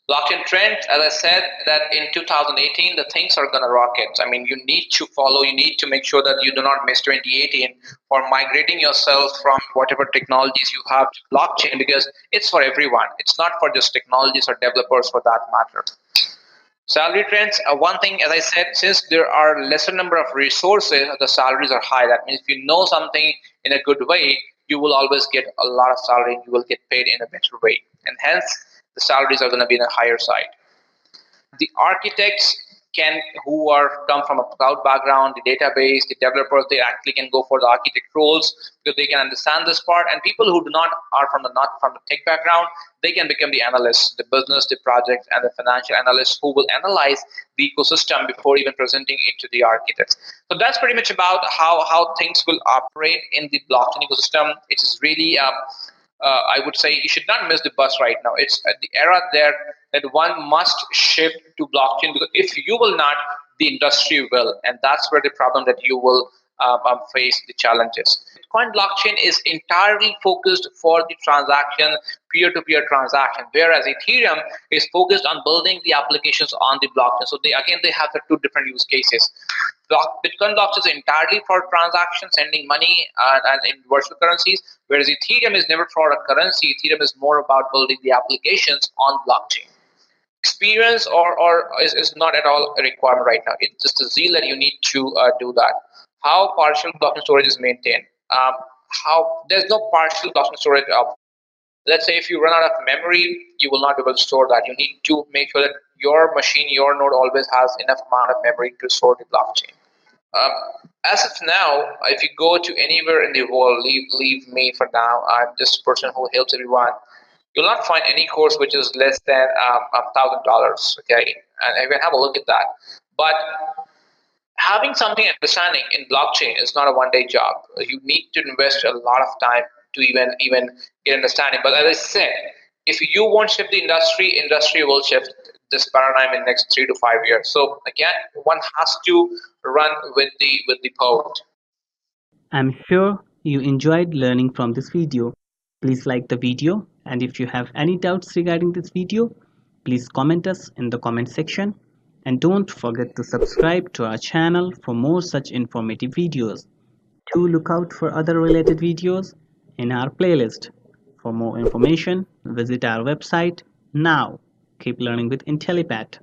Blockchain trend, as I said, that in 2018, the things are going to rocket. I mean, you need to follow, you need to make sure that you do not miss 2018 for migrating yourself from whatever technologies you have to blockchain, because it's for everyone. It's not for just technologists or developers for that matter. Salary trends, one thing, as I said, since there are lesser number of resources, the salaries are high. That means if you know something in a good way, you will always get a lot of salary and you will get paid in a better way. And hence, the salaries are going to be in a higher side. The architects can, who are come from a cloud background, the database, the developers, they actually can go for the architect roles because they can understand this part. And people who do not are from the not from the tech background, they can become the analysts, the business, the project, and the financial analysts who will analyze the ecosystem before even presenting it to the architects. So that's pretty much about how things will operate in the blockchain ecosystem. It is really I would say you should not miss the bus right now. It's at the era there that one must shift to blockchain, because if you will not, the industry will, and that's where the problem that you will face the challenges. Bitcoin blockchain is entirely focused for the transaction, peer-to-peer transaction, whereas Ethereum is focused on building the applications on the blockchain. So they have the two different use cases. Bitcoin blockchain is entirely for transactions, sending money and in virtual currencies, whereas Ethereum is never for a currency. Ethereum is more about building the applications on blockchain. Experience is not at all a requirement right now. It's just a zeal that you need to do that. How partial blockchain storage is maintained? How there's no partial blockchain storage. Let's say if you run out of memory, you will not be able to store that. You need to make sure that your machine, your node always has enough amount of memory to store the blockchain. As of now, if you go to anywhere in the world, leave me for now. I'm just a person who helps everyone. You'll not find any course which is less than $1,000. Okay, and you can have a look at that. But having something understanding in blockchain is not a one-day job. You need to invest a lot of time to even get understanding. But as I said, if you won't shift the industry will shift this paradigm in next 3 to 5 years. So again, one has to run with the code. I'm sure you enjoyed learning from this video. Please like the video, and if you have any doubts regarding this video, please comment us in the comment section, and don't forget to subscribe to our channel for more such informative videos. Do look out for other related videos in our playlist. For more information, visit our website now. Keep learning with Intellipaat.